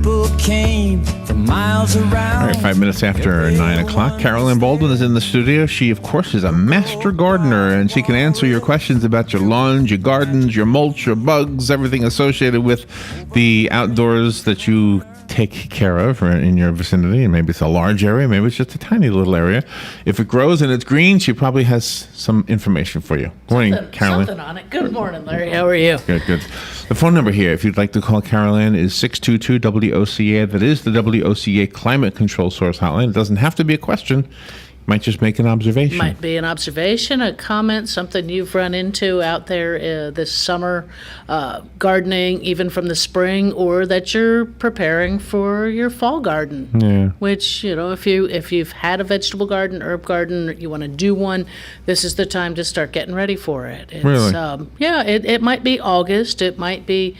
People came from miles around. All right, 5 minutes after 9 o'clock. Carolyn Baldwin is in the studio. She, of course, is a master gardener, and she can answer your questions about your lawns, your gardens, your mulch, your bugs, everything associated with the outdoors that you take care of in your vicinity. And maybe it's a large area, maybe it's just a tiny little area. If it grows and it's green, she probably has some information for you. Morning, Carolyn. Something on it. Good morning, Larry. How are you? Good. The phone number here, if you'd like to call Carolyn, is 622-WOCA. That is the WOCA Climate Control Source Hotline. It doesn't have to be a question. Might just make an observation. Might be an observation, a comment, something you've run into out there this summer, gardening, even from the spring, or that you're preparing for your fall garden. Yeah. Which, if you've had a vegetable garden, herb garden, you want to do one, this is the time to start getting ready for it. It's, really? It might be August. It might be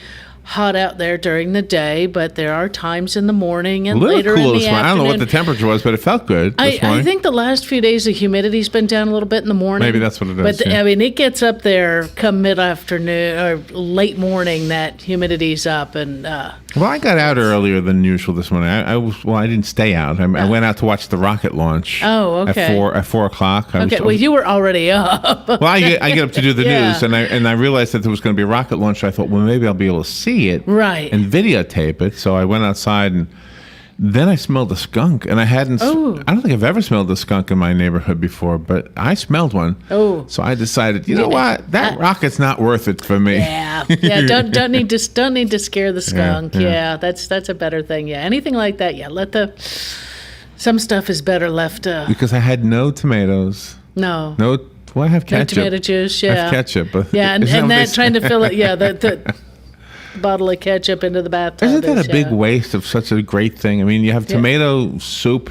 hot out there during the day, but there are times in the morning and later in the afternoon. I don't know what the temperature was, but it felt good this morning. I think the last few days the humidity's been down a little bit in the morning. Maybe that's what it is. But it gets up there come mid-afternoon or late morning. That humidity's up, and well, I got out earlier than usual this morning. I didn't stay out. I went out to watch the rocket launch. Oh, okay. At 4 o'clock. Well, you were already up. Well, I get up to do the news, and I realized that there was going to be a rocket launch. So I thought, well, maybe I'll be able to see it, right, and videotape it. So I went outside, and then I smelled a skunk, and I hadn't. I don't think I've ever smelled a skunk in my neighborhood before, but I smelled one. Oh, so I decided, you know what, that rocket's not worth it for me. Yeah. Don't need to scare the skunk. Yeah, that's a better thing. Yeah, anything like that. Yeah, some stuff is better left. Because I had no tomatoes. No. Well, I have ketchup. No tomato juice. Yeah. I have ketchup. But yeah, and that trying to fill it. Yeah, the bottle of ketchup into the bathtub. Isn't that a big waste of such a great thing? I mean, you have tomato soup.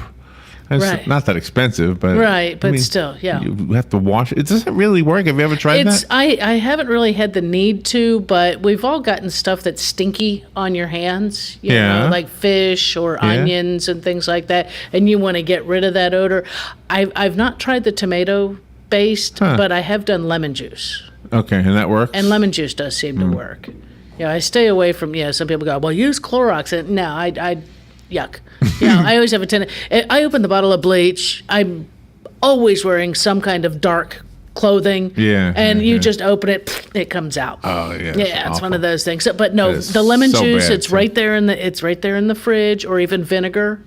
It's not that expensive, but still, yeah. You have to wash it. Does it really work? Have you ever tried that? I haven't really had the need to, but we've all gotten stuff that's stinky on your hands, you know, like fish or onions and things like that, and you want to get rid of that odor. I've not tried the tomato based, but I have done lemon juice. Okay, and that works? And lemon juice does seem to work. Yeah, I stay away from, some people go, well, use Clorox. And no, I yuck. I always have a tendency. I open the bottle of bleach. I'm always wearing some kind of dark clothing. Yeah. And you just open it, it comes out. Oh, yeah. Yeah, it's one of those things. But no, the lemon juice, it's right there in the fridge, or even vinegar.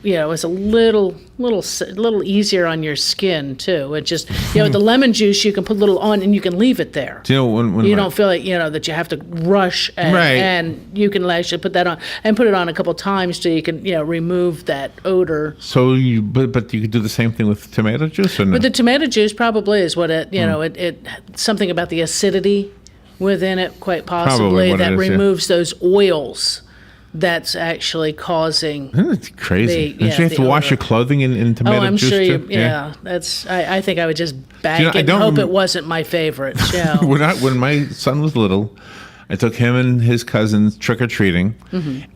It's a little easier on your skin too. It just, the lemon juice you can put a little on and you can leave it there. Do you know when you don't feel like that you have to rush and you can actually put that on and put it on a couple times so you can remove that odor. So but you could do the same thing with tomato juice, or no? But the tomato juice probably is what it something about the acidity within it, quite possibly, that removes those oils. That's actually causing. It's crazy. Don't you have to wash your clothing in tomato juice? Oh, I'm sure you. Too? Yeah, that's. I think I would just bag it and hope it wasn't my favorite. Yeah. When my son was little, I took him and his cousins trick or treating,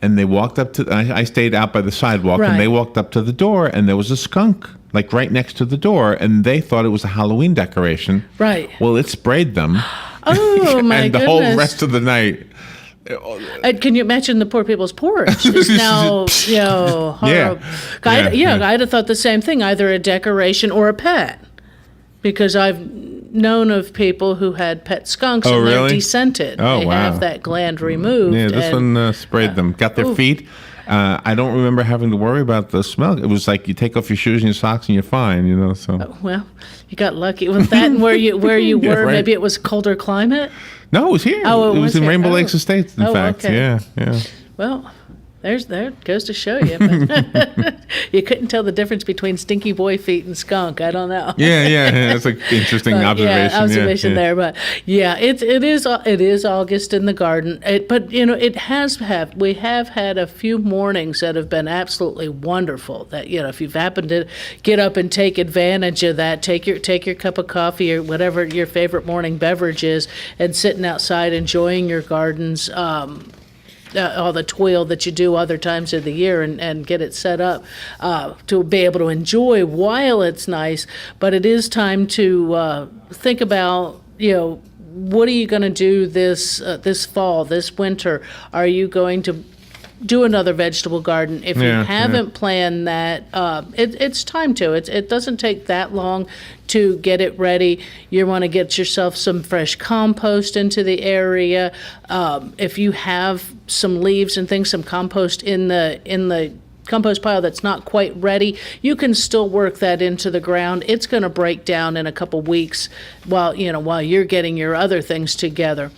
and they walked up to. I stayed out by the sidewalk, and they walked up to the door, and there was a skunk like right next to the door, and they thought it was a Halloween decoration. Right. Well, it sprayed them. Oh my and goodness! The whole rest of the night. Can you imagine the poor people's porch? It's now, horrible. I'd have thought the same thing, either a decoration or a pet. Because I've known of people who had pet skunks and they're desented. Oh, they have that gland removed. Yeah, this one sprayed them. Got their feet. I don't remember having to worry about the smell. It was like you take off your shoes and your socks and you're fine, so. Well, you got lucky with that. And where you were, right. Maybe it was a colder climate? No, it was here. Oh, it was in Rainbow Lakes Estates, in fact. Okay. Yeah. Well, there goes to show you. But you couldn't tell the difference between stinky boy feet and skunk. I don't know. Yeah. That's an interesting observation. There. But it is August in the garden. We have had a few mornings that have been absolutely wonderful. That if you've happened to get up and take advantage of that, take your cup of coffee or whatever your favorite morning beverage is, and sitting outside enjoying your gardens. All the toil that you do other times of the year and get it set up to be able to enjoy while it's nice. But it is time to think about, what are you going to do this fall, this winter? Are you going to do another vegetable garden. If you Yeah, haven't planned that, it's time to. It doesn't take that long to get it ready. You want to get yourself some fresh compost into the area. If you have some leaves and things, some compost in the compost pile that's not quite ready, you can still work that into the ground. It's going to break down in a couple weeks while you're getting your other things together.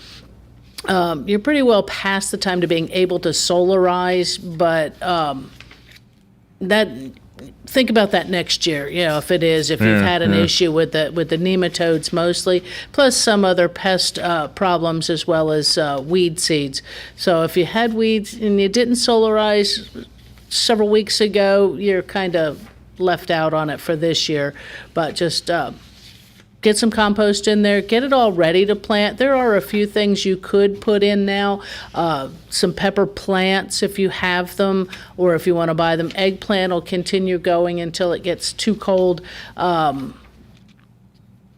You're pretty well past the time to being able to solarize, but think about that next year. If you've had an issue with the nematodes mostly, plus some other pest problems as well as weed seeds. So if you had weeds and you didn't solarize several weeks ago, you're kind of left out on it for this year. But just get some compost in there, get it all ready to plant. There are a few things you could put in now. Some pepper plants if you have them, or if you want to buy them. Eggplant will continue going until it gets too cold.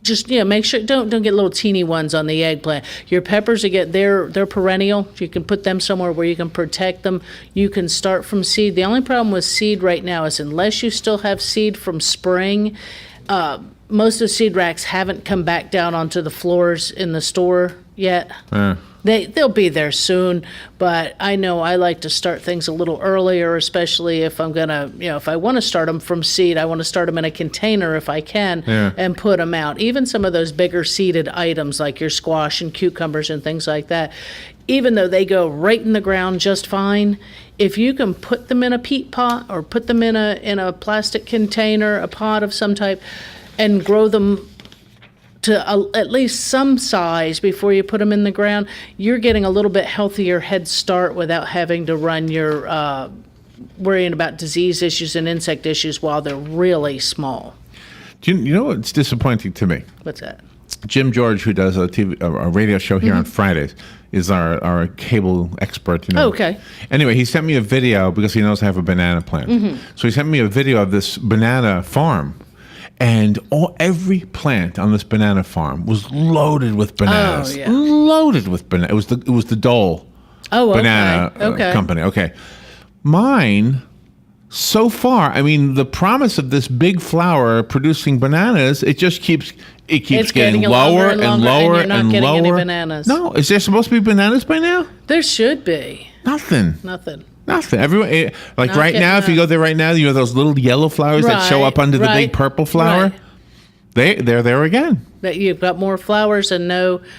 Just make sure don't get little teeny ones on the eggplant. Your peppers they're perennial. You can put them somewhere where you can protect them. You can start from seed. The only problem with seed right now is unless you still have seed from spring, most of the seed racks haven't come back down onto the floors in the store yet. They'll be there soon, but I know I like to start things a little earlier, especially if I'm gonna, if I want to start them from seed, I want to start them in a container if I can, and put them out. Even some of those bigger seeded items like your squash and cucumbers and things like that, even though they go right in the ground just fine, if you can put them in a peat pot or put them in a plastic container, a pot of some type, and grow them to at least some size before you put them in the ground, you're getting a little bit healthier head start without having to run your worrying about disease issues and insect issues while they're really small. Do you know what's disappointing to me? What's that? Jim George, who does a radio show here on Fridays, is our cable expert. Oh, okay. Anyway, he sent me a video because he knows I have a banana plant. So he sent me a video of this banana farm. And every plant on this banana farm was loaded with bananas. Oh, yeah. Loaded with bananas. It was the Dole banana company. Okay. Mine, so far, I mean, the promise of this big flower producing bananas, it keeps getting lower and lower and getting lower. Any bananas. No, is there supposed to be bananas by now? There should be. Nothing. Everyone, like Not right now, if you go there right now, you know those little yellow flowers that show up under the big purple flower? They're there again. That you've got more flowers and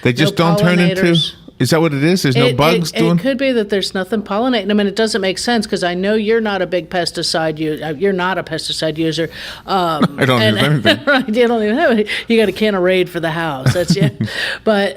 They just don't turn into... Is that what it is? There's no bugs doing... It could be that there's nothing pollinating them, and it doesn't make sense because I know you're not a big pesticide user. You're not a pesticide user. I don't use anything. Right, you don't even have it. You got a can of Raid for the house. That's it. But...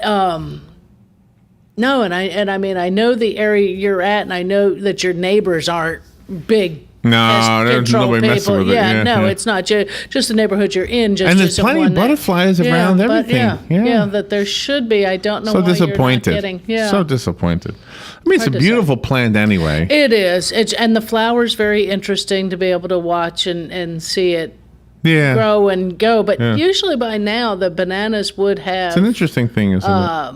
No, and I mean, I know the area you're at, and I know that your neighbors aren't big pest control nobody messing people. with it. It's not just the neighborhood you're in. Just and there's plenty of butterflies around everything. That there should be. I don't know so why disappointed. You're not getting. Yeah. So disappointed. I mean, it's a beautiful plant anyway. It is. And the flower's very interesting to be able to watch and see it. Grow and go. But usually by now, the bananas would have... It's an interesting thing, isn't it?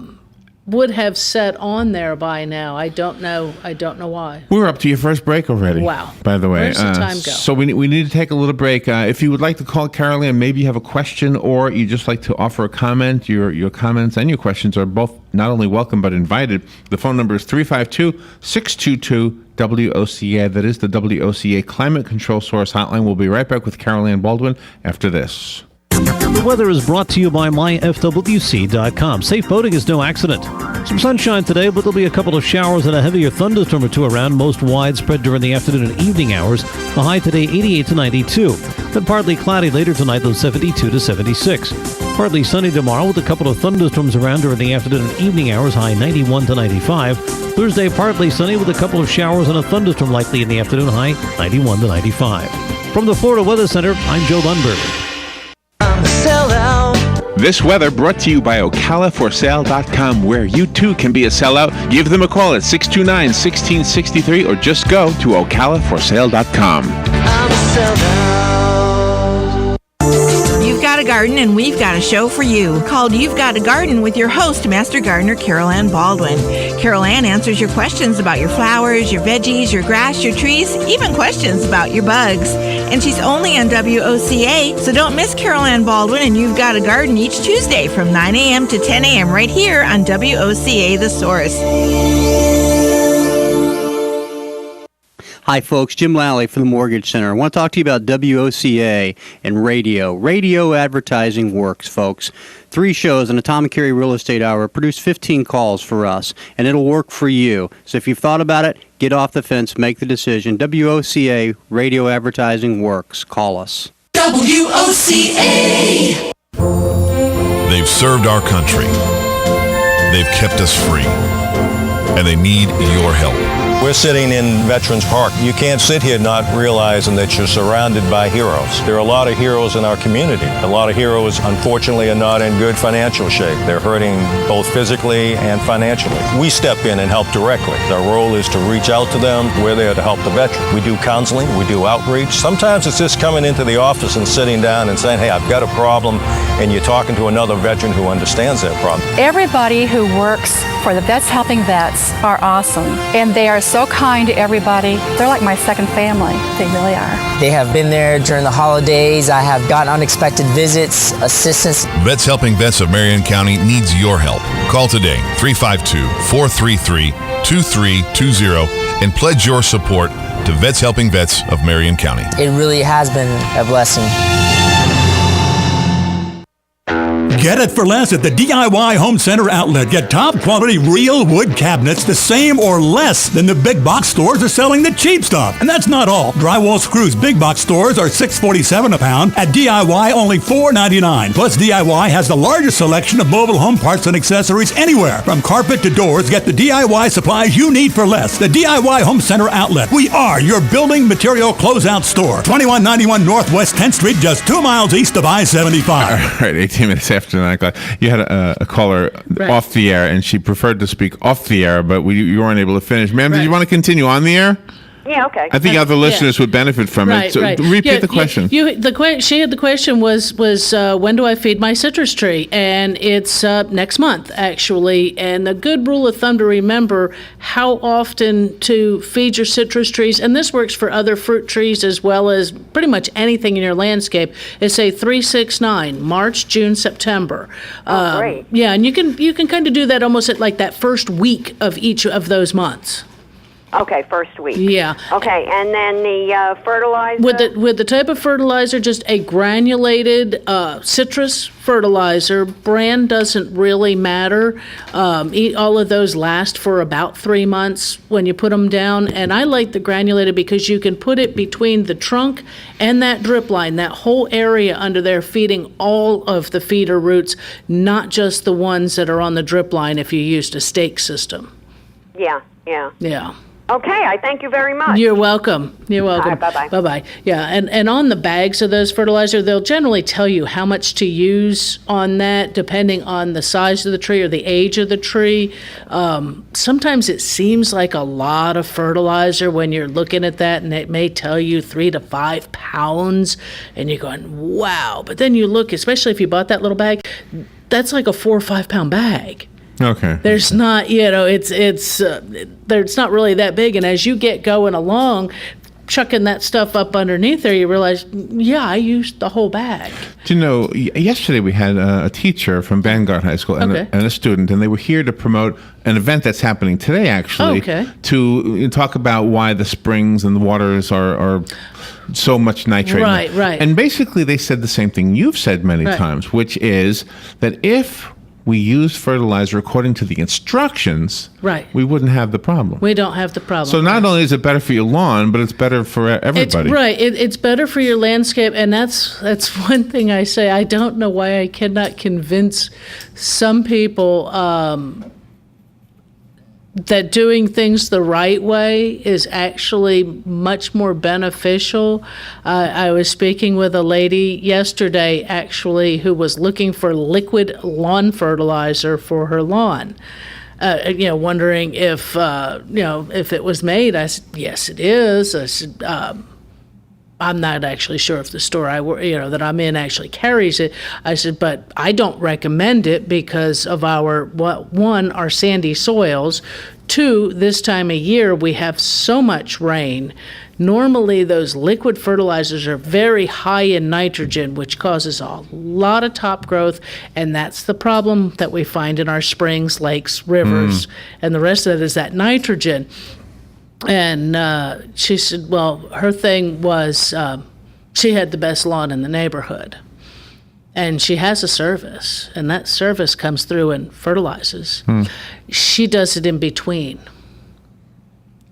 Would have set on there by now. I don't know why. We're up to your first break already. Wow. By the way. Where's the time go? So we need to take a little break. If you would like to call Carol Ann, maybe you have a question or you just like to offer a comment, your comments and your questions are both not only welcome but invited. The phone number is 352-622-WOCA. That is the WOCA Climate Control Source Hotline. We'll be right back with Carol Ann Baldwin after this. The weather is brought to you by myfwc.com. Safe boating is no accident. Some sunshine today, but there'll be a couple of showers and a heavier thunderstorm or two around, most widespread during the afternoon and evening hours. The high today, 88 to 92. Then partly cloudy later tonight, though 72 to 76. Partly sunny tomorrow with a couple of thunderstorms around during the afternoon and evening hours, high 91 to 95. Thursday, partly sunny with a couple of showers and a thunderstorm likely in the afternoon, high 91 to 95. From the Florida Weather Center, I'm Joe Lundberg. This weather brought to you by OcalaForSale.com, where you too can be a sellout. Give them a call at 629-1663 or just go to OcalaForSale.com. You've got got a garden and we've got a show for you called You've Got a Garden with your host, Master Gardener Carol Ann Baldwin. Carol Ann answers your questions about your flowers, your veggies, your grass, your trees, even questions about your bugs. And she's only on WOCA, so don't miss Carol Ann Baldwin and You've Got a Garden each Tuesday from 9 a.m. to 10 a.m. right here on WOCA The Source. Hi, folks. Jim Lally from the Mortgage Center. I want to talk to you about WOCA and radio. Radio advertising works, folks. 3 shows, an Atomic Area Real Estate Hour, produce 15 calls for us, and it'll work for you. So if you've thought about it, get off the fence, make the decision. WOCA, radio advertising works. Call us. WOCA. They've served our country. They've kept us free. And they need your help. We're sitting in Veterans Park. You can't sit here not realizing that you're surrounded by heroes. There are a lot of heroes in our community. A lot of heroes, unfortunately, are not in good financial shape. They're hurting both physically and financially. We step in and help directly. Our role is to reach out to them. We're there to help the veteran. We do counseling. We do outreach. Sometimes it's just coming into the office and sitting down and saying, hey, I've got a problem, and you're talking to another veteran who understands that problem. Everybody who works for the Vets Helping Vets are awesome, and they are so kind to everybody. They're like my second family. They really are. They have been there during the holidays. I have gotten unexpected visits, assistance. Vets Helping Vets of Marion County needs your help. Call today, 352-433-2320, and pledge your support to Vets Helping Vets of Marion County. It really has been a blessing. Get it for less at the DIY Home Center outlet. Get top quality real wood cabinets the same or less than the big box stores are selling the cheap stuff. And that's not all. Drywall screws big box stores are $6.47 a pound. At DIY, only $4.99. Plus, DIY has the largest selection of mobile home parts and accessories anywhere. From carpet to doors, get the DIY supplies you need for less. The DIY Home Center outlet. We are your building material closeout store. 2191 Northwest 10th Street, just 2 miles east of I-75. All right, 18 minutes after 9 o'clock. You had a caller off the air, and she preferred to speak off the air, but you weren't able to finish. Ma'am, did you want to continue on the air? Yeah, okay. I think other listeners would benefit from it. So repeat the question. She had the question was when do I feed my citrus tree? And it's next month, actually. And the good rule of thumb to remember how often to feed your citrus trees, and this works for other fruit trees as well as pretty much anything in your landscape, is say 3-6-9, March, June, September. Great. Yeah, and you can kind of do that almost at like that first week of each of those months. Okay, first week. Yeah. Okay, and then the fertilizer? With the type of fertilizer, just a granulated citrus fertilizer. Brand doesn't really matter. All of those last for about 3 months when you put them down. And I like the granulated because you can put it between the trunk and that drip line, that whole area under there, feeding all of the feeder roots, not just the ones that are on the drip line if you used a stake system. Yeah. Yeah. Okay, I thank you very much. You're welcome. You're welcome. All right, bye-bye. Bye-bye. Yeah, and on the bags of those fertilizer, they'll generally tell you how much to use on that, depending on the size of the tree or the age of the tree. Sometimes it seems like a lot of fertilizer when you're looking at that, and it may tell you 3 to 5 pounds, and you're going, wow. But then you look, especially if you bought that little bag, that's like a 4 or 5 pound bag. Okay. There's not, it's not really that big. And as you get going along, chucking that stuff up underneath there, you realize, yeah, I used the whole bag. Do you know, yesterday we had a teacher from Vanguard High School and a student, and they were here to promote an event that's happening today, actually, to talk about why the springs and the waters are so much nitrate. Right. And basically they said the same thing you've said many times, which is that if we use fertilizer according to the instructions, we wouldn't have the problem. We don't have the problem. So not only is it better for your lawn, but it's better for everybody. It's better for your landscape, and that's one thing I say. I don't know why I cannot convince some people that doing things the right way is actually much more beneficial. I was speaking with a lady yesterday, actually, who was looking for liquid lawn fertilizer for her lawn. Wondering if it was made. I said, yes, it is. I said, I'm not actually sure if the store that I'm in actually carries it. I said, but I don't recommend it because of our sandy soils. 2, this time of year we have so much rain. Normally those liquid fertilizers are very high in nitrogen, which causes a lot of top growth, and that's the problem that we find in our springs, lakes, rivers, and the rest of it is that nitrogen. And she said, well, her thing was she had the best lawn in the neighborhood. And she has a service, and that service comes through and fertilizes. She does it in between,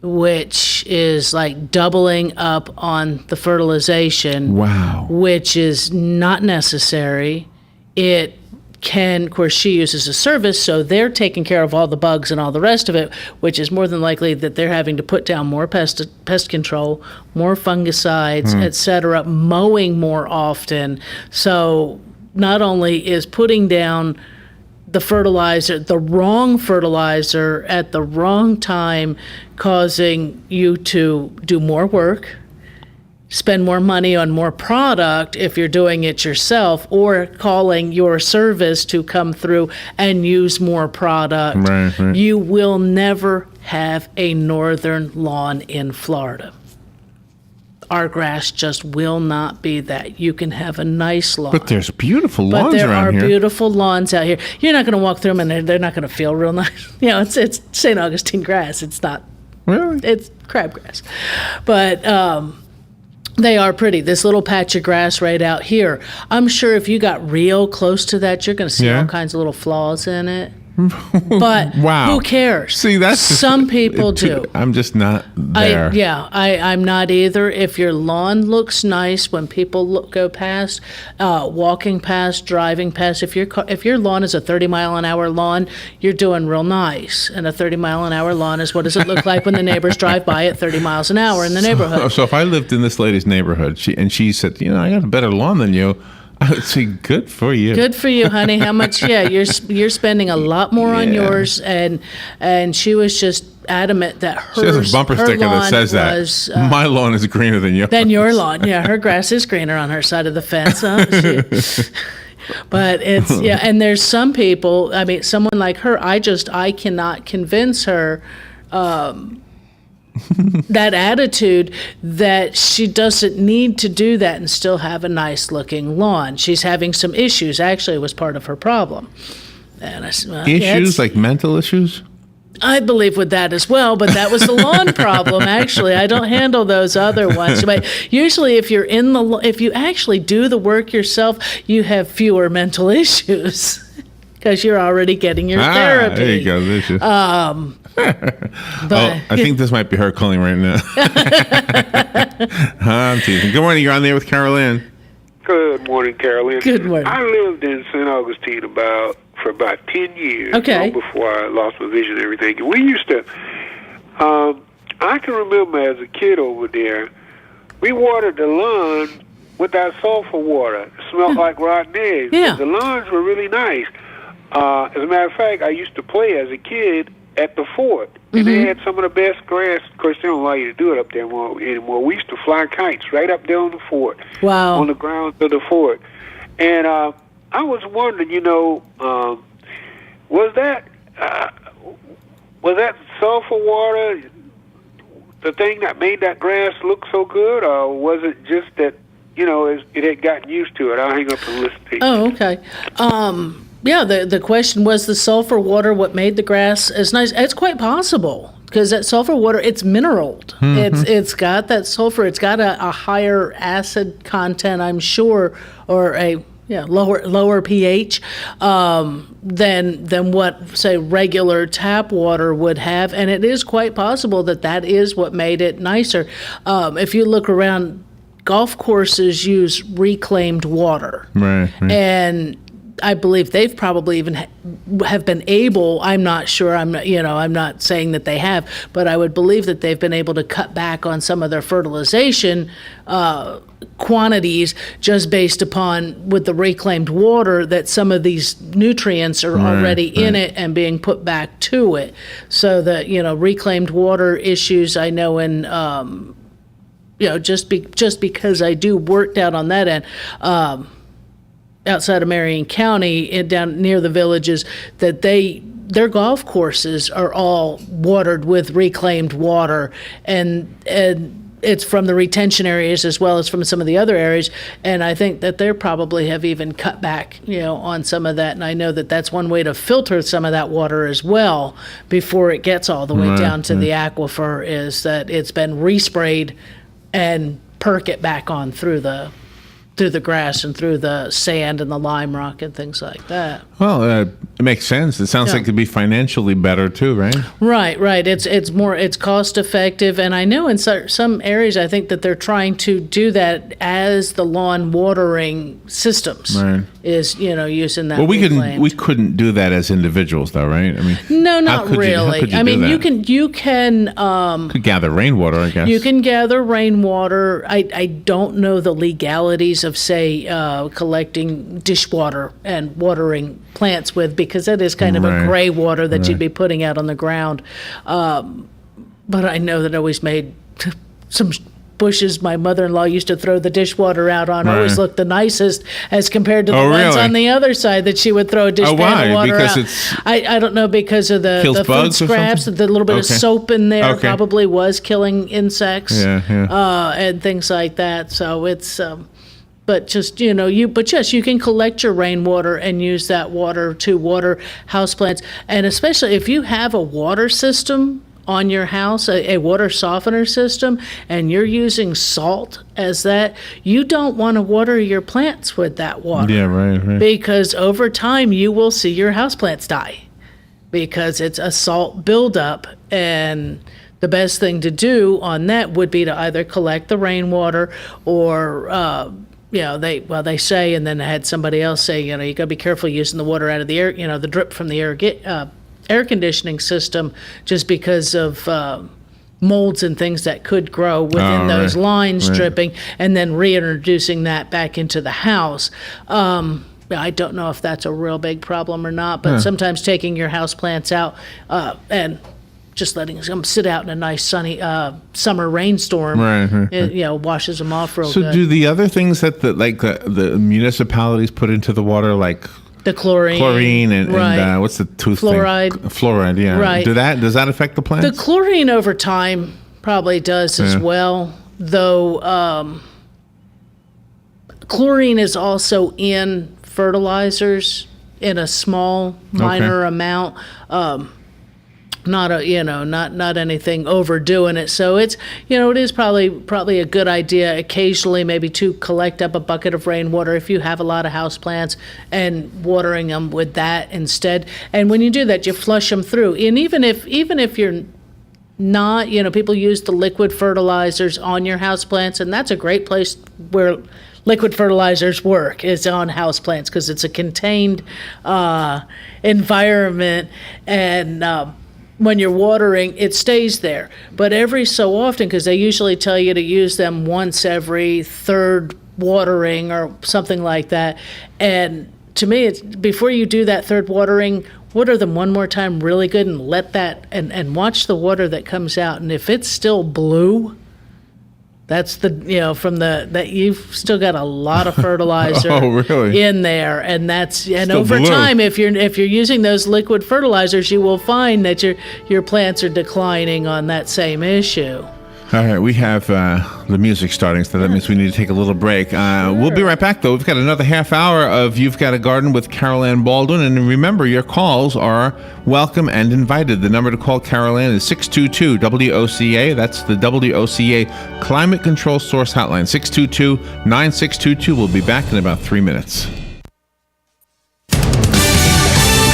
which is like doubling up on the fertilization. Wow. Which is not necessary. It can, of course, she uses a service, so they're taking care of all the bugs and all the rest of it, which is more than likely that they're having to put down more pest control, more fungicides, etc., mowing more often. So not only is putting down the fertilizer, the wrong fertilizer at the wrong time, causing you to do more work, spend more money on more product if you're doing it yourself, or calling your service to come through and use more product. Right. You will never have a northern lawn in Florida. Our grass just will not be that. You can have a nice lawn. But there's beautiful lawns But there around are here. beautiful lawns out here. You're not going to walk through them and they're not going to feel real nice. It's St. Augustine grass. It's not. Really? It's crabgrass. But they are pretty. This little patch of grass right out here, I'm sure if you got real close to that, you're going to see all kinds of little flaws in it. But wow. Who cares? See, that's some people do. I'm just not there. I'm not either. If your lawn looks nice when people go past, walking past, driving past, if your lawn is a 30-mile-an-hour lawn, you're doing real nice. And a 30-mile-an-hour lawn is what does it look like when the neighbors drive by at 30 miles an hour in the neighborhood. So if I lived in this lady's neighborhood, she said, I got a better lawn than you, I would say, good for you. Good for you, honey. How much? Yeah, you're spending a lot more on yours, and she was just adamant that she has a bumper sticker that says was, my lawn is greener than yours. Than your lawn. Yeah, her grass is greener on her side of the fence. Huh? But it's and there's some people. I mean, someone like her, I cannot convince her. That attitude that she doesn't need to do that and still have a nice looking lawn. She's having some issues. Actually, it was part of her problem. And I said, issues like mental issues? I believe with that as well, but that was the lawn problem. Actually, I don't handle those other ones. But usually, if you actually do the work yourself, you have fewer mental issues because you're already getting your therapy. There you go. Vicious. I think this might be her calling right now. I'm teasing. Good morning. You're on there with Carol Ann. Good morning, Carol Ann. Good morning. I lived in St. Augustine for about 10 years. Okay. Long before I lost my vision and everything. And we used to, I can remember as a kid over there, we watered the lawn with that sulfur water. It smelled like rotten eggs. Yeah. The lawns were really nice. As a matter of fact, I used to play as a kid at the fort. And they had some of the best grass. Of course, they don't allow you to do it up there anymore. We used to fly kites right up there on the fort. Wow. On the grounds of the fort. And I was wondering, was that sulfur water the thing that made that grass look so good, or was it just that, it had gotten used to it? I'll hang up and listen to you. Oh, okay. Yeah, the question was the sulfur water what made the grass as nice? It's quite possible because that sulfur water, it's mineraled. It's got that sulfur. It's got a higher acid content, I'm sure, or a lower pH than what, say, regular tap water would have, and it is quite possible that is what made it nicer. If you look around, golf courses use reclaimed water, right. And I believe they've probably even have been able. I'm not sure. I'm not saying that they have, but I would believe that they've been able to cut back on some of their fertilization quantities just based upon with the reclaimed water that some of these nutrients are already in it and being put back to it. So that reclaimed water issues I know in just because I do work down on that end, outside of Marion County and down near the villages, that their golf courses are all watered with reclaimed water, and it's from the retention areas as well as from some of the other areas. And I think that they probably have even cut back, on some of that. And I know that that's one way to filter some of that water as well before it gets all the way down to the aquifer, is that it's been resprayed and perk it back on through the grass and through the sand and the lime rock and things like that. Well, it makes sense. It sounds like it'd be financially better too, right? Right. It's cost effective, and I know in some areas I think that they're trying to do that as the lawn watering systems. Right. Is using that. Well, we couldn't do that as individuals, though, right? I mean, no, not really. You can could gather rainwater, I guess. You can gather rainwater. I don't know the legalities of, say, collecting dishwater and watering plants with, because that is kind of a gray water that you'd be putting out on the ground. But I know that always made some bushes my mother-in-law used to throw the dishwater out on always looked the nicest as compared to the ones on the other side that she would throw a dishpan of water out. I don't know, because of the food scraps, the little bit of soap in there probably was killing insects and things like that. So it's but yes, you can collect your rainwater and use that water to water houseplants, and especially if you have a water system on your house, a water softener system, and you're using salt as that, you don't want to water your plants with that water. Yeah, right. Because over time you will see your houseplants die, because it's a salt buildup. And the best thing to do on that would be to either collect the rainwater or they say, and then I had somebody else say, you got to be careful using the water out of the air, the drip from the air conditioning system, just because of molds and things that could grow within those lines dripping, and then reintroducing that back into the house. I don't know if that's a real big problem or not, but sometimes taking your house plants out and just letting them sit out in a nice sunny summer rainstorm, washes them off real good. So do the other things that the municipalities put into the water, like the chlorine and what's the tooth fluoride thing? Fluoride, yeah. Right. Does that affect the plants? The chlorine over time probably does as well, though chlorine is also in fertilizers in a small minor amount. Not anything overdoing it. So it's, it is probably a good idea occasionally maybe to collect up a bucket of rainwater if you have a lot of houseplants, and watering them with that instead. And when you do that, you flush them through. And even if you're not, people use the liquid fertilizers on your houseplants, and that's a great place where liquid fertilizers work, is on houseplants, because it's a contained environment, and when you're watering, it stays there. But every so often, because they usually tell you to use them once every third watering or something like that. And to me, it's before you do that third watering, water them one more time really good, and let that, and watch the water that comes out. And if it's still blue, that's that you've still got a lot of fertilizer in there, and over time, if you're using those liquid fertilizers, you will find that your plants are declining on that same issue. All right, we have the music starting, so that means we need to take a little break. We'll be right back, though. We've got another half hour of You've Got a Garden with Carol Ann Baldwin, and remember, your calls are welcome and invited. The number to call Carol Ann is 622-WOCA. That's the WOCA Climate Control Source Hotline, 622-9622. We'll be back in about 3 minutes.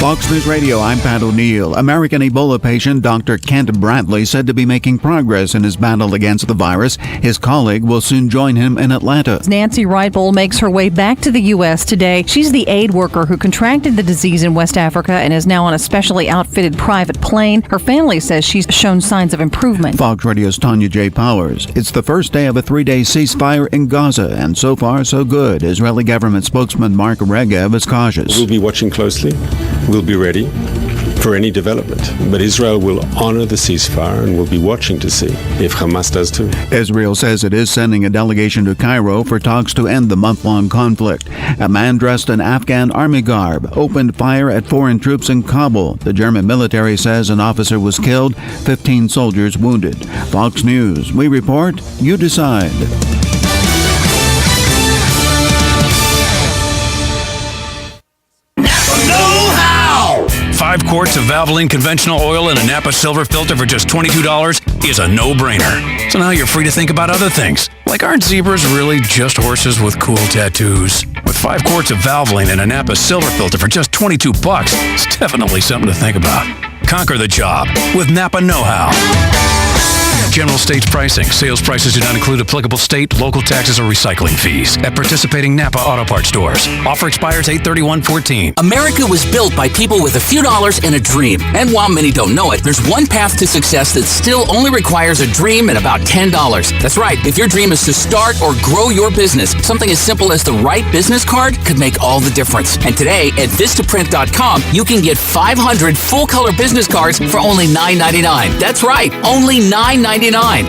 Fox News Radio, I'm Pat O'Neill. American Ebola patient Dr. Kent Bradley said to be making progress in his battle against the virus. His colleague will soon join him in Atlanta. Nancy Wright-Bull makes her way back to the U.S. today. She's the aid worker who contracted the disease in West Africa and is now on a specially outfitted private plane. Her family says she's shown signs of improvement. Fox Radio's Tanya J. Powers. It's the first day of a 3-day ceasefire in Gaza, and so far so good. Israeli government spokesman Mark Regev is cautious. We'll be watching closely. We'll be ready for any development. But Israel will honor the ceasefire and will be watching to see if Hamas does too. Israel says it is sending a delegation to Cairo for talks to end the month-long conflict. A man dressed in Afghan army garb opened fire at foreign troops in Kabul. The German military says an officer was killed, 15 soldiers wounded. Fox News, we report, you decide. Know-how! 5 quarts of Valvoline conventional oil and a Napa Silver filter for just $22 is a no-brainer. So now you're free to think about other things. Like, aren't zebras really just horses with cool tattoos? With 5 quarts of Valvoline and a Napa Silver filter for just $22, it's definitely something to think about. Conquer the job with Napa Know-How. General states pricing. Sales prices do not include applicable state, local taxes, or recycling fees at participating Napa Auto Parts stores. Offer expires 8/31/14. America was built by people with a few dollars and a dream. And while many don't know it, there's one path to success that still only requires a dream and about $10. That's right. If your dream is to start or grow your business, something as simple as the right business card could make all the difference. And today at Vistaprint.com, you can get 500 full-color business cards for only $9.99. That's right. Only $9.99.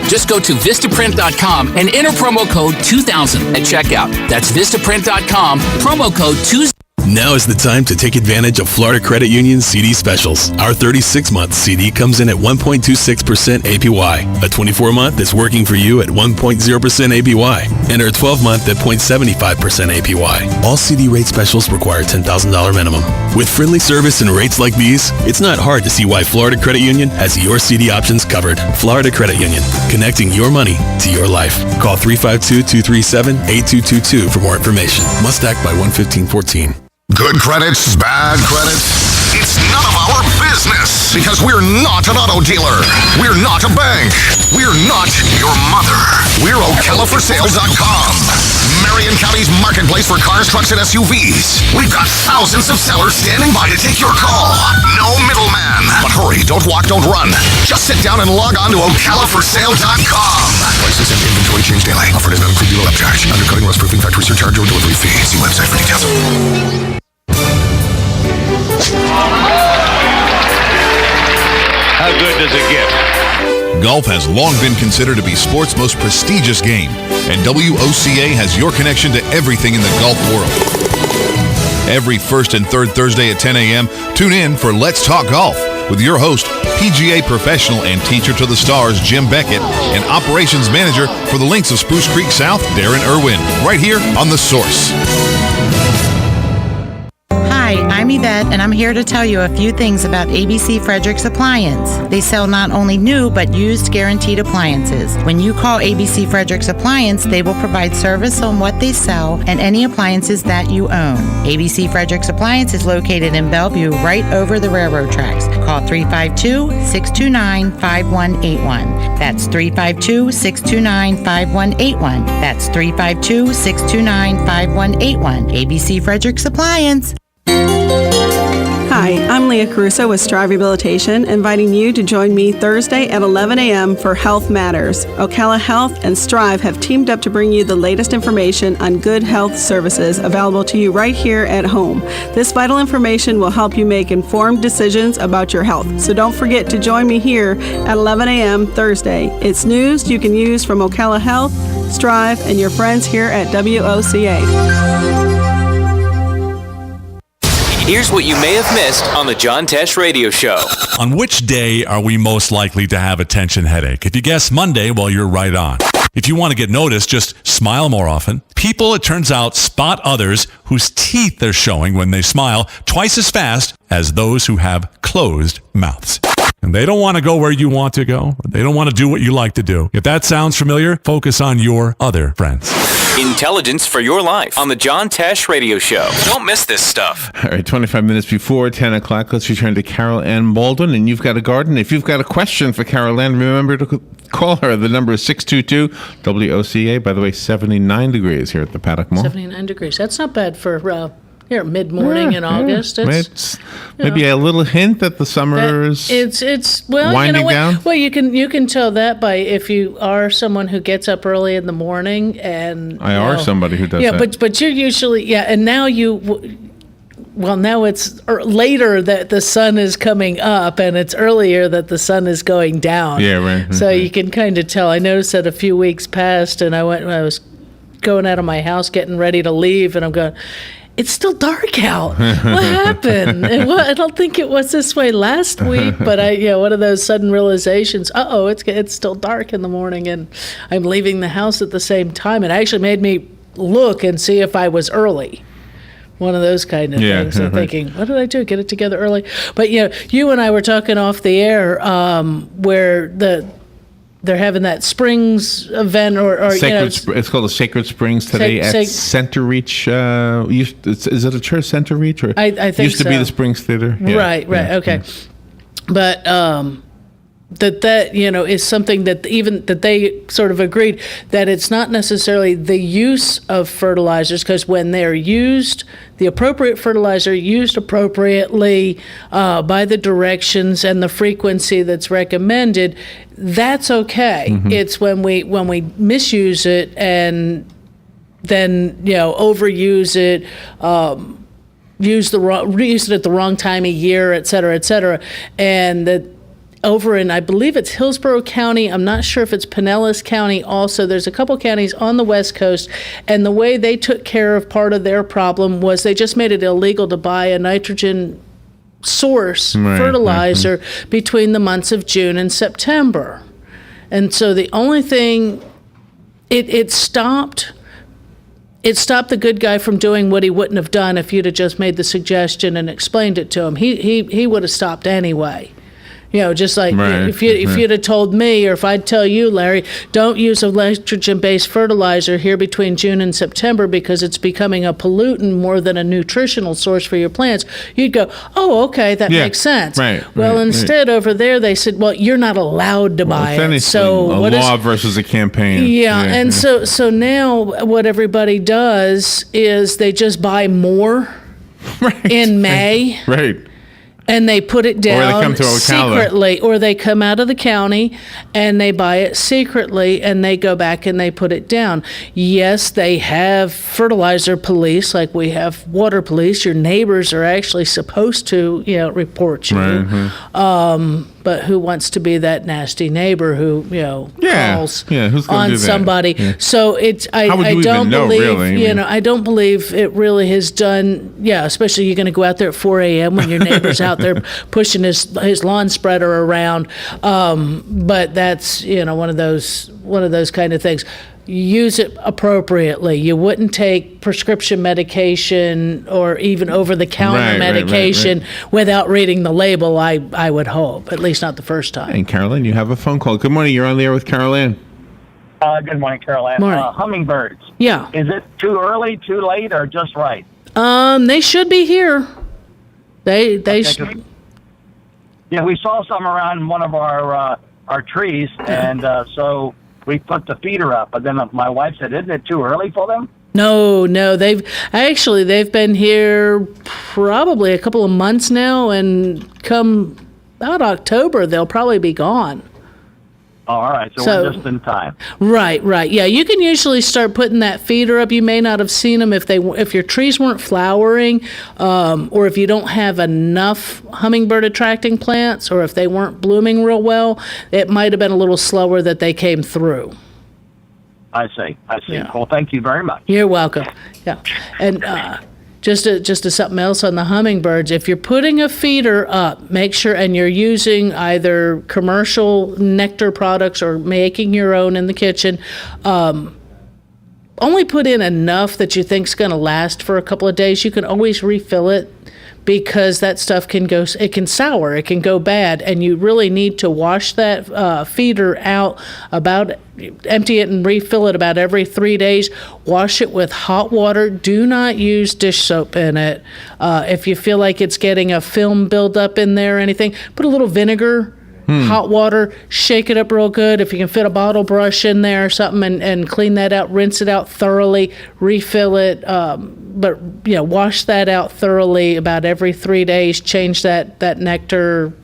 Just go to Vistaprint.com and enter promo code 2000 at checkout. That's Vistaprint.com, promo code 2000. Now is the time to take advantage of Florida Credit Union's CD specials. Our 36-month CD comes in at 1.26% APY. A 24-month is working for you at 1.0% APY. And our 12-month at 0.75% APY. All CD rate specials require $10,000 minimum. With friendly service and rates like these, it's not hard to see why Florida Credit Union has your CD options covered. Florida Credit Union, connecting your money to your life. Call 352-237-8222 for more information. Must act by 1/15/14. Good credits, bad credits. It's none of our business because we're not an auto dealer. We're not a bank. We're not your mother. We're OcalaForSale.com. Marion County's marketplace for cars, trucks, and SUVs. We've got thousands of sellers standing by to take your call. No middleman. But hurry, don't walk, don't run. Just sit down and log on to OcalaForSale.com. Prices and inventory change daily. Offer does not include dealer upcharge. Undercutting, rust proofing, factory surcharge, or delivery fee. See website for details. How good does it get? Golf has long been considered to be sport's most prestigious game, and WOCA has your connection to everything in the golf world. Every first and third Thursday at 10 a.m., tune in for Let's Talk Golf with your host, PGA professional and teacher to the stars, Jim Beckett, and operations manager for the Links of Spruce Creek South, Darren Irwin, right here on The Source. Hi, I'm Yvette, and I'm here to tell you a few things about ABC Frederick's Appliance. They sell not only new, but used guaranteed appliances. When you call ABC Frederick's Appliance, they will provide service on what they sell and any appliances that you own. ABC Frederick's Appliance is located in Bellevue, right over the railroad tracks. Call 352-629-5181. That's 352-629-5181. That's 352-629-5181. ABC Frederick's Appliance. Hi, I'm Leah Caruso with Strive Rehabilitation, inviting you to join me Thursday at 11 a.m. for Health Matters. Ocala Health and Strive have teamed up to bring you the latest information on good health services available to you right here at home. This vital information will help you make informed decisions about your health. So don't forget to join me here at 11 a.m. Thursday. It's news you can use from Ocala Health, Strive, and your friends here at WOCA. Here's what you may have missed on the John Tesh Radio Show. On which day are we most likely to have a tension headache? If you guess Monday, well, you're right on. If you want to get noticed, just smile more often. People, it turns out, spot others whose teeth they're showing when they smile twice as fast as those who have closed mouths. And they don't want to go where you want to go. They don't want to do what you like to do. If that sounds familiar, focus on your other friends. Intelligence for your life on the John Tesh Radio Show. Don't miss this stuff. All right, 25 minutes before 10 o'clock, let's return to Carol Ann Baldwin. And you've got a garden. If you've got a question for Carol Ann, remember to call her. The number is 622-WOCA. By the way, 79 degrees here at the Paddock Mall. 79 degrees. That's not bad for here mid-morning in August. It's maybe a little hint that the summer is winding down. Well, you can tell that by if you are someone who gets up early in the morning, and I are somebody who does that. Yeah, but you're usually and now well, now it's later that the sun is coming up, and it's earlier that the sun is going down. Yeah, right. So you can kind of tell. I noticed that a few weeks passed, and I was going out of my house getting ready to leave, and I'm going, it's still dark out. What happened? I don't think it was this way last week, but one of those sudden realizations, it's still dark in the morning, and I'm leaving the house at the same time. It actually made me look and see if I was early. One of those kind of things. I'm thinking, what did I do? Get it together early. But you and I were talking off the air where they're having that Springs event, or it's called the Sacred Springs today at Center Reach. Is it a church, Center Reach, or I think used to be the Springs Theater? Yeah. Right. Okay, but that is something that they sort of agreed that it's not necessarily the use of fertilizers, because when they're used, the appropriate fertilizer used appropriately by the directions and the frequency that's recommended, that's okay. Mm-hmm. It's when we misuse it and then overuse it, use it at the wrong time of year, et cetera, and that. Over in, I believe it's Hillsborough County. I'm not sure if it's Pinellas County also. There's a couple counties on the West Coast, and the way they took care of part of their problem was they just made it illegal to buy a nitrogen source fertilizer between the months of June and September. And so the only thing, it stopped the good guy from doing what he wouldn't have done if you'd have just made the suggestion and explained it to him. He would have stopped anyway. Just like if you'd have told me, or if I'd tell you, Larry, don't use a nitrogen-based fertilizer here between June and September because it's becoming a pollutant more than a nutritional source for your plants, you'd go, oh, okay, that makes sense. Instead over there they said, well, you're not allowed to buy it. So a law versus a campaign. And so now what everybody does is they just buy more in May. Right. And they put it down secretly, or they come out of the county and they buy it secretly and they go back and they put it down. Yes, they have fertilizer police like we have water police. Your neighbors are actually supposed to, report you. But who wants to be that nasty neighbor who, calls on somebody? Yeah. So I don't believe, I don't believe it really has done. Yeah, especially you're going to go out there at 4 a.m. when your neighbor's out there pushing his lawn spreader around. But that's one of those kind of things. Use it appropriately. You wouldn't take prescription medication or even over-the-counter medication without reading the label, I would hope, at least not the first time. And Carolyn, you have a phone call. Good morning. You're on the air with Carolyn. Good morning, Carolyn. Morning. Hummingbirds. Yeah. Is it too early, too late, or just right? They should be here. They should. Yeah, we saw some around one of our trees, and so we put the feeder up. But then my wife said, isn't it too early for them? No, they've been here probably a couple of months now, and come about October, they'll probably be gone. All right, so we're just in time. Right. Yeah, you can usually start putting that feeder up. You may not have seen them if your trees weren't flowering, or if you don't have enough hummingbird attracting plants, or if they weren't blooming real well. It might have been a little slower that they came through. I see. Yeah. Well, thank you very much. You're welcome. Yeah, and just to something else on the hummingbirds, if you're putting a feeder up, make sure, and you're using either commercial nectar products or making your own in the kitchen, only put in enough that you think's going to last for a couple of days. You can always refill it, because that stuff it can sour, it can go bad, and you really need to wash that feeder out empty it and refill it about every 3 days. Wash it with hot water. Do not use dish soap in it. If you feel like it's getting a film buildup in there or anything, put a little vinegar, hot water, shake it up real good. If you can fit a bottle brush in there or something, and clean that out, rinse it out thoroughly, refill it. But wash that out thoroughly about every 3 days. Change that nectar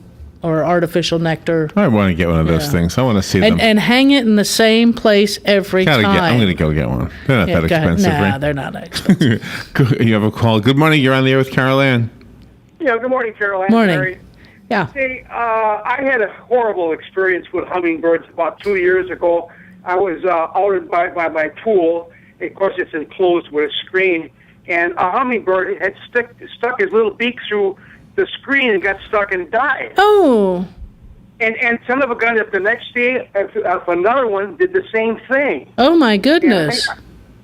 or artificial nectar. I want to get one of those things. I want to see them. And hang it in the same place every time. I'm going to go get one. They're not that expensive, No, right? they're not that expensive. You have a call. Good morning. You're on the air with Carol Ann. Yeah, good morning, Carol Ann. Morning. Mary. Yeah. See, I had a horrible experience with hummingbirds about 2 years ago. I was out by my pool. Of course, it's enclosed with a screen. And a hummingbird had stuck his little beak through the screen and got stuck and died. Oh. And son of a gun, the next day, another one did the same thing. Oh, my goodness.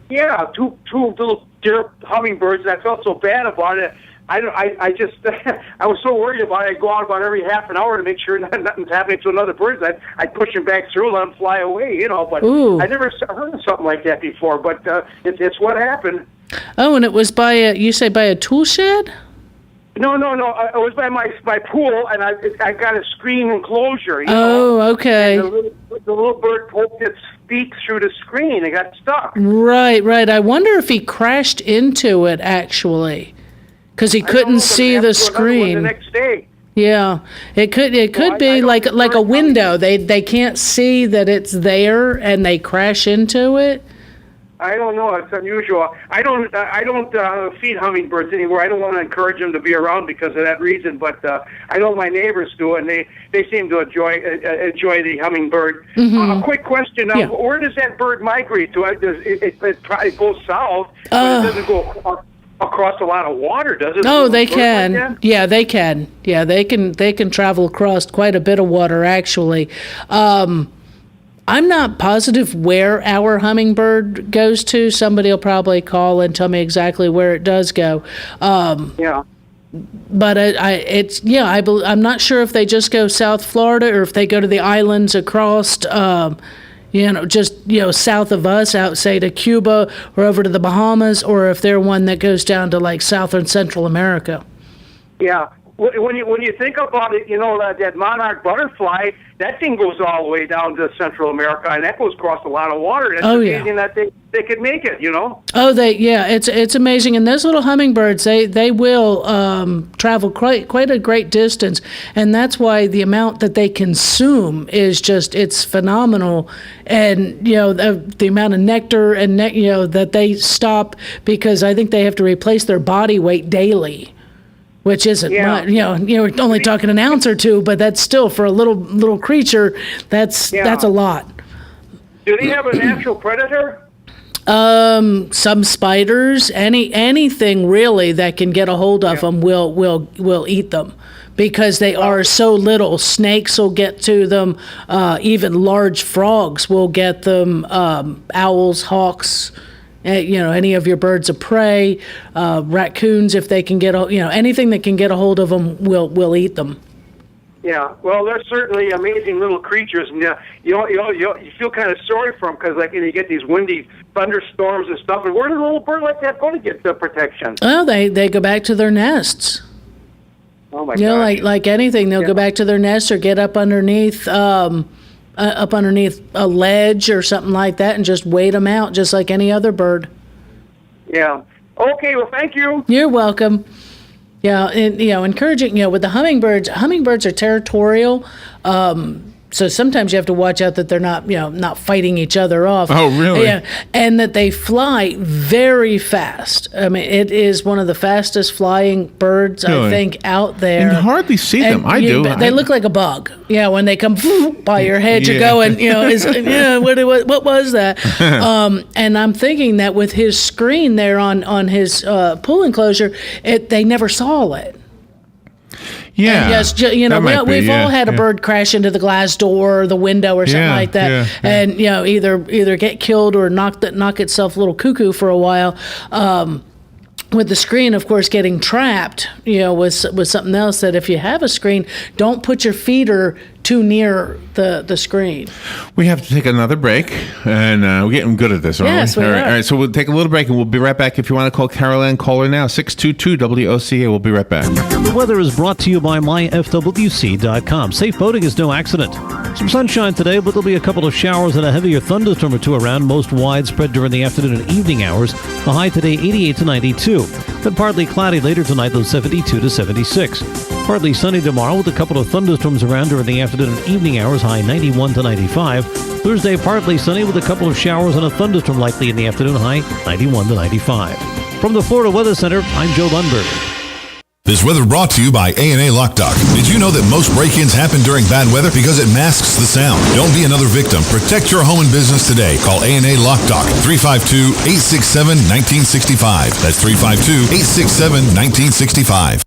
Yeah, two little dear hummingbirds, and I felt so bad about it. I just, I was so worried about it. I'd go out about every half an hour to make sure nothing's happening to another bird. I'd push them back through, let them fly away, But I never heard of something like that before. But it's what happened. Oh, and it was by a tool shed? No. It was by my pool, and I got a screen enclosure. Okay. And the little bird poked its beak through the screen and got stuck. Right. I wonder if he crashed into it, actually. Because he couldn't see the screen. The next day. Yeah, it could be like a window. They can't see that it's there, and they crash into it. I don't know. It's unusual. I don't feed hummingbirds anymore. I don't want to encourage them to be around because of that reason. But I know my neighbors do, and they seem to enjoy the hummingbird. Mm-hmm. A quick question: where does that bird migrate to? It probably goes south, but it doesn't go across a lot of water, does it? Oh, they can. Like yeah, they can. Yeah, they can travel across quite a bit of water, actually. I'm not positive where our hummingbird goes to. Somebody will probably call and tell me exactly where it does go. Yeah. But I'm not sure if they just go South Florida or if they go to the islands across, south of us, out, say, to Cuba or over to the Bahamas, or if they're one that goes down to like South and Central America. Yeah. When you think about it, that monarch butterfly, that thing goes all the way down to Central America, and that goes across a lot of water. That's amazing that they could make it, Oh, it's amazing. And those little hummingbirds, they will travel quite a great distance, and that's why the amount that they consume is it's phenomenal. And the amount of nectar and that they stop, because I think they have to replace their body weight daily. Which isn't much, we're only talking an ounce or two, but that's still, for a little creature, that's a lot. Do they have a natural predator? Some spiders, anything really that can get a hold of them will eat them, because they are so little. Snakes will get to them. Even large frogs will get them. Owls, hawks. Any of your birds of prey, raccoons, if they can get, anything that can get a hold of them will eat them. Yeah, well, they're certainly amazing little creatures, and you feel kind of sorry for them because, you get these windy thunderstorms and stuff. And where does a little bird like that go to get the protection? Oh, they go back to their nests. Oh my gosh. Like anything, they'll go back to their nests or get up underneath a ledge or something like that and just wait them out, just like any other bird. Yeah. Okay, well, thank you. You're welcome. Yeah, and, encouraging, with the hummingbirds are territorial. So sometimes you have to watch out that they're not fighting each other off. Oh, really? Yeah, and that they fly very fast. I mean, it is one of the fastest flying birds, really? I think, out there. And you hardly see them. I do. They look like a bug. Yeah, when they come by your head, you're going, what was that? And I'm thinking that with his screen there on his pool enclosure, they never saw it. Yeah. Yes, we've all had a bird crash into the glass door or the window or something like that, and either get killed or knock itself a little cuckoo for a while. With the screen, of course, getting trapped, with something else. That if you have a screen, don't put your feeder too near the screen. We have to take another break, and we're getting good at this, aren't we? Yes, we are. All right, so we'll take a little break, and we'll be right back. If you want to call Carol Ann, call her now, 622-WOCA. We'll be right back. The weather is brought to you by myfwc.com. Safe boating is no accident. Some sunshine today, but there'll be a couple of showers and a heavier thunderstorm or two around, most widespread during the afternoon and evening hours. The high today, 88 to 92. Then partly cloudy later tonight, though 72 to 76. Partly sunny tomorrow with a couple of thunderstorms around during the afternoon and evening hours, high 91 to 95. Thursday, partly sunny with a couple of showers and a thunderstorm likely in the afternoon, high 91 to 95. From the Florida Weather Center, I'm Joe Lundberg. This weather brought to you by A&A Lockdock. Did you know that most break-ins happen during bad weather because it masks the sound? Don't be another victim. Protect your home and business today. Call A&A Lockdock, 352-867-1965. That's 352-867-1965.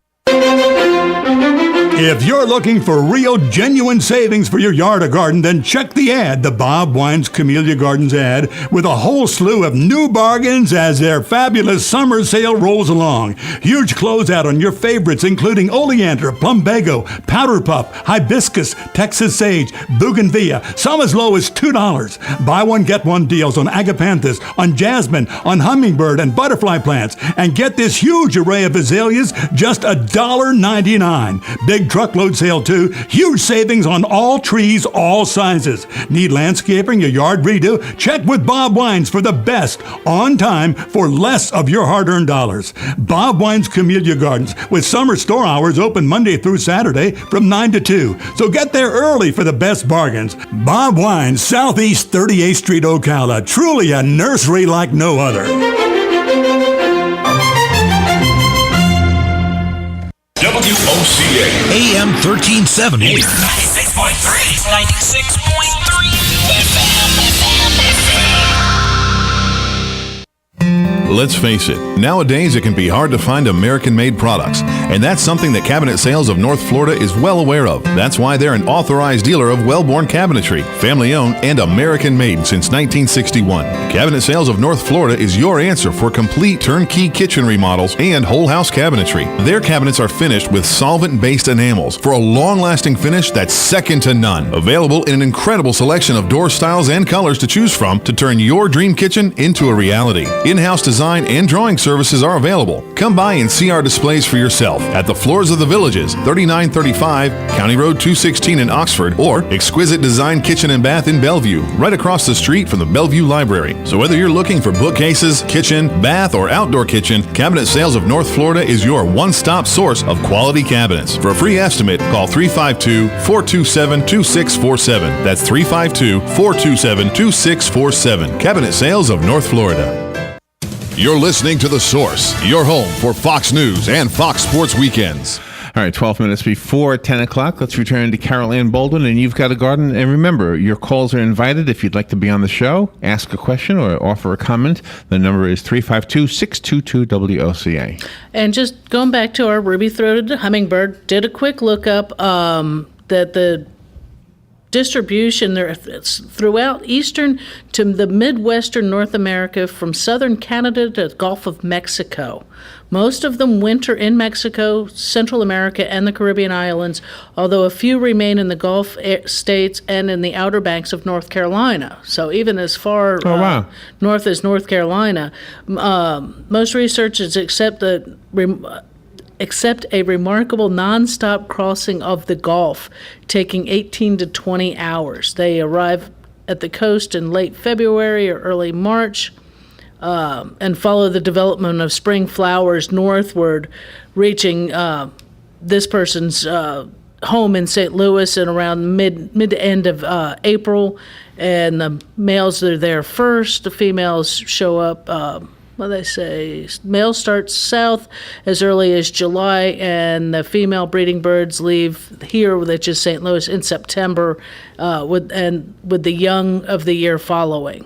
If you're looking for real, genuine savings for your yard or garden, then check the ad, the Bob Wine's Camellia Gardens ad, with a whole slew of new bargains as their fabulous summer sale rolls along. Huge closeout on your favorites, including oleander, plumbago, powder puff, hibiscus, Texas sage, bougainvillea, some as low as $2. Buy one, get one deals on agapanthus, on jasmine, on hummingbird and butterfly plants, and get this huge array of azaleas, just $1.99. Big truckload sale too. Huge savings on all trees, all sizes. Need landscaping, your yard redo? Check with Bob Wines for the best, on time, for less of your hard-earned dollars. Bob Wines Camellia Gardens, with summer store hours open Monday through Saturday from 9 to 2. So get there early for the best bargains. Bob Wines, Southeast 38th Street, Ocala. Truly a nursery like no other. WOCA AM 1370 96.3 Let's face it, nowadays it can be hard to find American-made products, and that's something that Cabinet Sales of North Florida is well aware of. That's why they're an authorized dealer of Wellborn Cabinetry, family-owned and American-made since 1961. Cabinet Sales of North Florida is your answer for complete turnkey kitchen remodels and whole-house cabinetry. Their cabinets are finished with solvent-based enamels for a long-lasting finish that's second to none. Available in an incredible selection of door styles and colors to choose from to turn your dream kitchen into a reality. In-house design and drawing services are available. Come by and see our displays for yourself at the Floors of the Villages, 3935 County Road 216 in Oxford, or Exquisite Design Kitchen and Bath in Bellevue, right across the street from the Bellevue Library. So whether you're looking for bookcases, kitchen, bath, or outdoor kitchen, Cabinet Sales of North Florida is your one-stop source of quality cabinets. For a free estimate, call 352-427-2647. That's 352-427-2647. Cabinet Sales of North Florida. You're listening to The Source, your home for Fox News and Fox Sports Weekends. All right, 12 minutes before 10 o'clock. Let's return to Carol Ann Baldwin, and You've Got a Garden. And remember, your calls are invited if you'd like to be on the show, ask a question, or offer a comment. The number is 352-622-WOCA. And just going back to our ruby-throated hummingbird, did a quick look up that the distribution there throughout eastern to the Midwestern North America, from southern Canada to the Gulf of Mexico. Most of them winter in Mexico, Central America, and the Caribbean islands, although a few remain in the Gulf states and in the Outer Banks of North Carolina. So even as far north as North Carolina, most researchers accept a remarkable nonstop crossing of the Gulf, taking 18 to 20 hours. They arrive at the coast in late February or early March and follow the development of spring flowers northward, reaching this person's home in St. Louis in around mid to end of April. And the males are there first. The females show up they say male starts south as early as July, and the female breeding birds leave here, which is St. Louis, in September, with the young of the year following.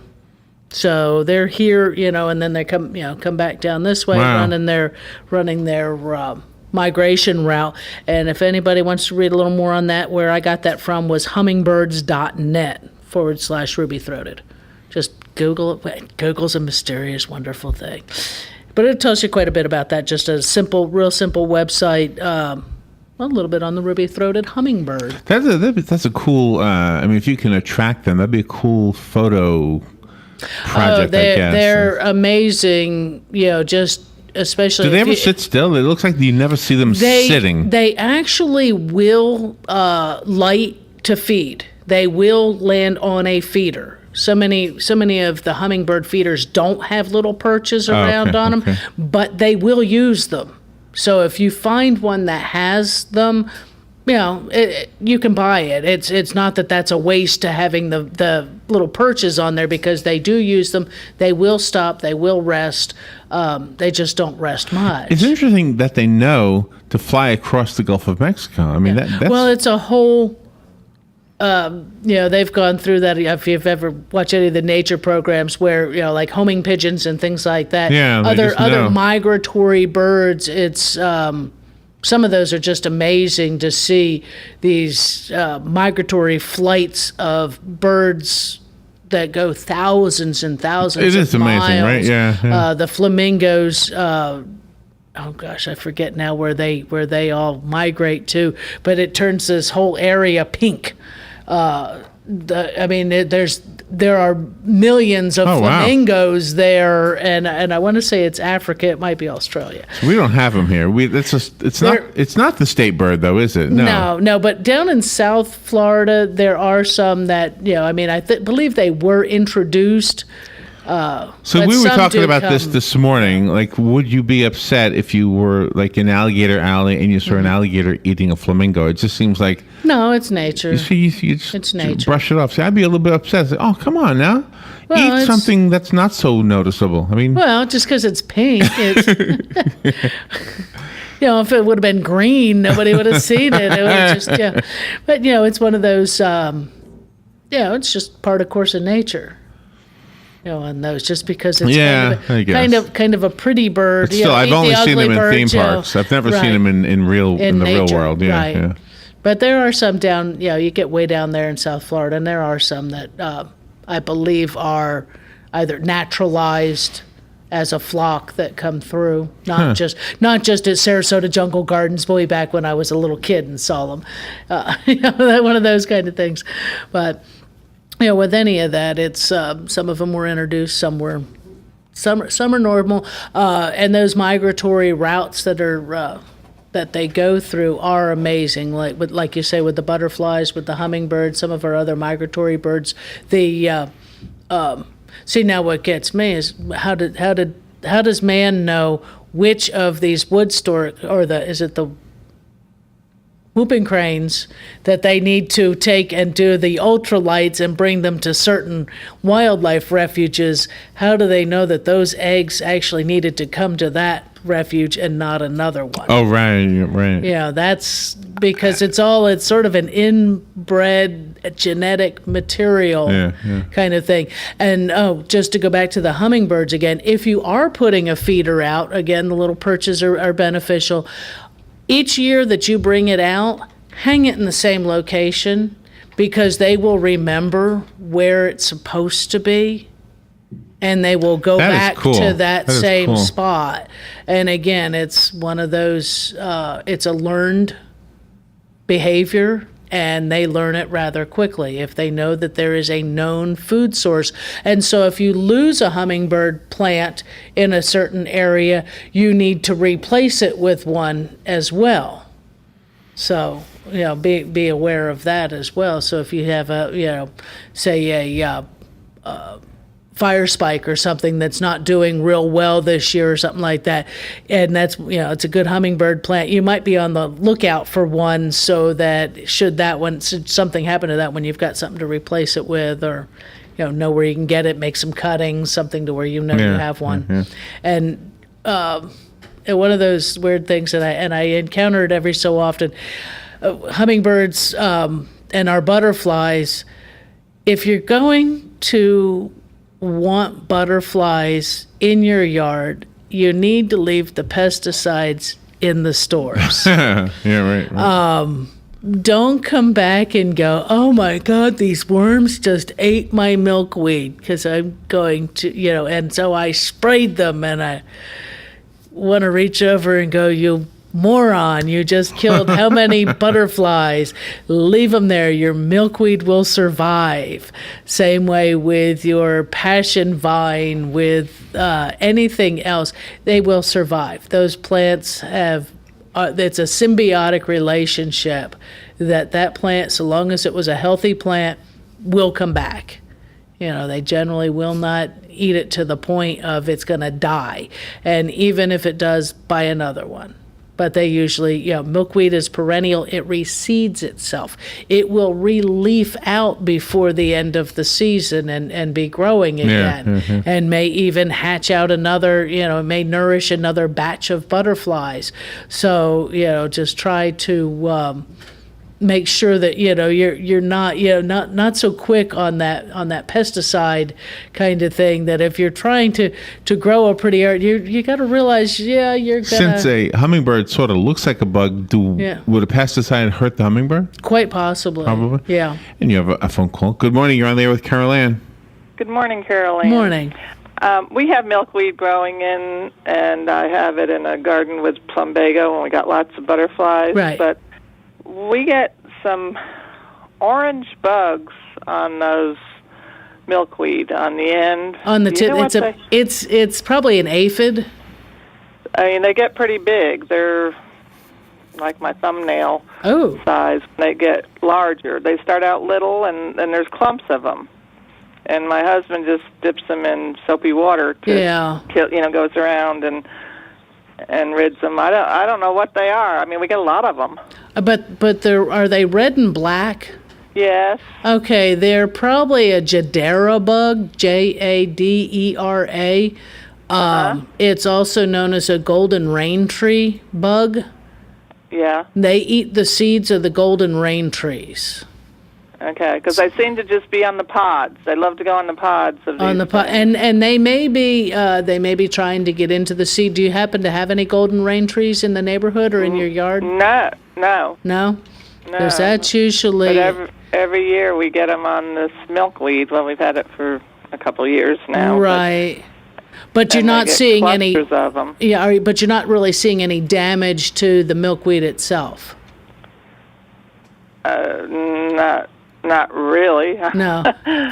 So they're here, and then they come back down this way, running their migration route. And if anybody wants to read a little more on that, where I got that from was hummingbirds.net/ruby-throated. Just Google it. Google's a mysterious, wonderful thing. But it tells you quite a bit about that. Just a real simple website. A little bit on the ruby-throated hummingbird. That's a cool, if you can attract them, that'd be a cool photo project, I guess. They're amazing, just especially. Do they ever sit still? It looks like you never see them sitting. They actually will light to feed. They will land on a feeder. So many of the hummingbird feeders don't have little perches around on them, but they will use them. So if you find one that has them, you can buy it. It's not that that's a waste to having the little perches on there, because they do use them. They will stop. They will rest. They just don't rest much. It's interesting that they know to fly across the Gulf of Mexico. I mean, that's... Well, it's a whole... they've gone through that. If you've ever watched any of the nature programs where, like homing pigeons and things like that, other migratory birds, it's some of those are just amazing to see, these migratory flights of birds that go thousands and thousands of miles. It is amazing, right? Yeah. The flamingos, oh gosh, I forget now where they all migrate to, but it turns this whole area pink. There are millions of flamingos there, and I want to say it's Africa. It might be Australia. So we don't have them here. It's not the state bird though, is it? No. But down in South Florida, there are some that I believe they were introduced. So we were talking about this morning. Like, would you be upset if you were like in Alligator Alley and you saw an alligator eating a flamingo? It just seems like... No, it's nature. You just it's nature. Brush it off. See, I'd be a little bit upset. Say, oh, come on now. Eat something that's not so noticeable. I mean... Well, just because it's pink. It's if it would have been green, nobody would have seen it. It would just, But, it's one of those... it's just part of course of nature. On those, just because it's kind of a pretty bird. But still, I've only seen them in theme parks. I've never seen them in the real world. Yeah. But there are some down. You get way down there in South Florida, and there are some that I believe are either naturalized as a flock that come through, not just at Sarasota Jungle Gardens way back when I was a little kid and saw them. One of those kind of things, but. With any of that, it's some of them were introduced, some are normal, and those migratory routes that are that they go through are amazing. Like you say, with the butterflies, with the hummingbirds, some of our other migratory birds. See, now what gets me is how does man know which of these wood stork is it the whooping cranes that they need to take and do the ultralights and bring them to certain wildlife refuges? How do they know that those eggs actually needed to come to that refuge and not another one? Oh, right. Yeah, that's because it's sort of an inbred genetic material kind of thing. And just to go back to the hummingbirds again, if you are putting a feeder out, again, the little perches are beneficial. Each year that you bring it out, hang it in the same location, because they will remember where it's supposed to be, and they will go back to that same spot. And again, it's one of those, it's a learned behavior, and they learn it rather quickly if they know that there is a known food source. And so if you lose a hummingbird plant in a certain area, you need to replace it with one as well. So, be aware of that as well. So if you have say a fire spike or something that's not doing real well this year or something like that, and that's it's a good hummingbird plant, you might be on the lookout for one, so that should something happen to that one, you've got something to replace it with, or know where you can get it, make some cuttings, something to where you have one. And one of those weird things that I encounter it every so often, hummingbirds and our butterflies, if you're going to want butterflies in your yard, you need to leave the pesticides in the stores. Right. Don't come back and go, oh my God, these worms just ate my milkweed, because I'm going to, and so I sprayed them, and I want to reach over and go, you moron, you just killed how many butterflies? Leave them there. Your milkweed will survive. Same way with your passion vine, with anything else, they will survive. Those plants have, it's a symbiotic relationship that plant, so long as it was a healthy plant, will come back. They generally will not eat it to the point of it's going to die. And even if it does, buy another one. But they usually, milkweed is perennial. It reseeds itself. It will re-leaf out before the end of the season and be growing again, and may even hatch out another, may nourish another batch of butterflies. So, just try to make sure that you're not so quick on that pesticide kind of thing. That if you're trying to grow a pretty art, you got to realize you're gonna. Since a hummingbird sort of looks like a bug, would a pesticide hurt the hummingbird? Quite possibly. Probably. Yeah. And you have a phone call. Good morning. You're on there with Carol Ann. Good morning, Carol Ann. Morning. We have milkweed growing in, and I have it in a garden with plumbago, and we got lots of butterflies. Right. But we get some orange bugs on those milkweed on the end. On the tip, it's probably an aphid. I mean, they get pretty big. They're like my thumbnail size. They get larger. They start out little, and there's clumps of them. And my husband just dips them in soapy water to kill. Goes around and rids them. I don't know what they are. I mean, we get a lot of them. But are they red and black? Yes. Okay, they're probably a Jadera bug, Jadera. It's also known as a golden rain tree bug. Yeah. They eat the seeds of the golden rain trees. Okay, because they seem to just be on the pods. They love to go on the pods of these. On the pod, and they may be trying to get into the seed. Do you happen to have any golden rain trees in the neighborhood or in your yard? No. Because that's usually. But every year we get them on this milkweed. Well, we've had it for a couple of years now. Right. But you're not seeing any. Of them. Yeah, but you're not really seeing any damage to the milkweed itself. Not really. No,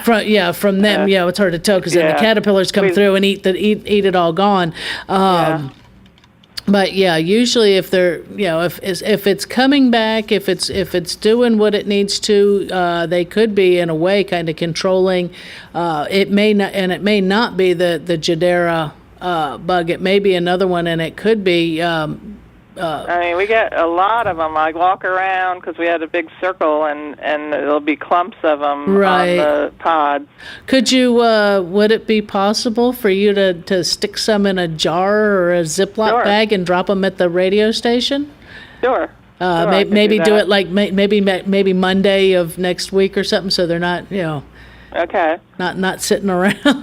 from them, it's hard to tell because then the caterpillars come through and eat it all gone. But usually if they're, if it's coming back, if it's doing what it needs to, they could be in a way kind of controlling. It may not be the Jadera bug. It may be another one, and it could be. I mean, we get a lot of them. I walk around because we had a big circle, and there'll be clumps of them on the pods. Could you, would it be possible for you to stick some in a jar or a Ziploc bag and drop them at the radio station? Sure. Maybe do it like maybe Monday of next week or something, so they're not, Okay. Not sitting around for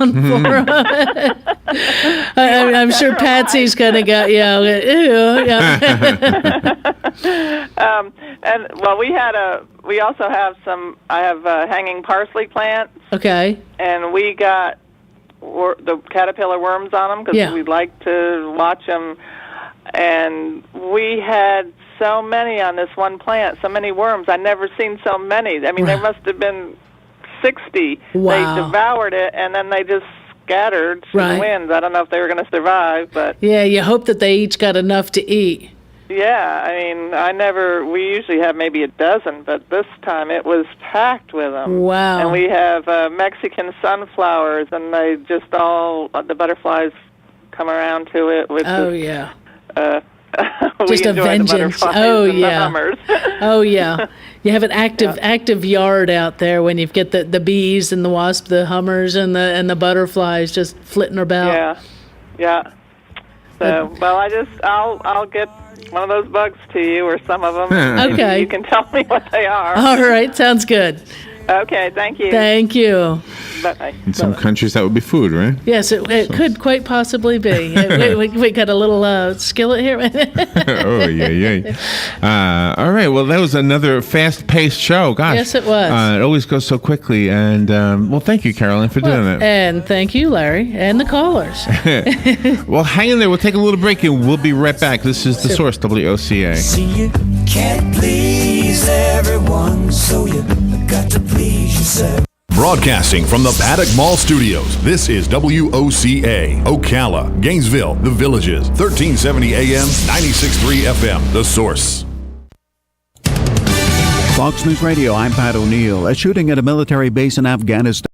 I'm sure Patsy's gonna go, and well, we also have I have hanging parsley plants. Okay. And we got the caterpillar worms on them because we like to watch them. And we had so many on this one plant, so many worms. I've never seen so many. I mean, there must have been 60. Wow. They devoured it, and then they just scattered to the winds. I don't know if they were going to survive, but... Yeah, you hope that they each got enough to eat. Yeah, I mean, we usually have maybe a dozen, but this time it was packed with them. Wow. And we have Mexican sunflowers, and they just the butterflies come around to it with just a vengeance. Oh yeah. You have an active yard out there when you get the bees and the wasps, the hummers and the butterflies just flitting about. Yeah. So I'll get one of those bugs to you or some of them. Okay. You can tell me what they are. All right, sounds good. Okay, thank you. Thank you. Bye. In some countries, that would be food, right? Yes, it could quite possibly be. we got a little skillet here. Oh, yeah. All right, well, that was another fast-paced show. Gosh. Yes, it was. It always goes so quickly. And, thank you, Carolyn, for doing that. And thank you, Larry, and the callers. Well, hang in there. We'll take a little break, and we'll be right back. This is The Source, WOCA. See, you can't please everyone, so you got to please yourself. Broadcasting from the Paddock Mall Studios, this is WOCA, Ocala, Gainesville, The Villages, 1370 AM, 96.3 FM, The Source. Fox News Radio, I'm Pat O'Neill. A shooting at a military base in Afghanistan.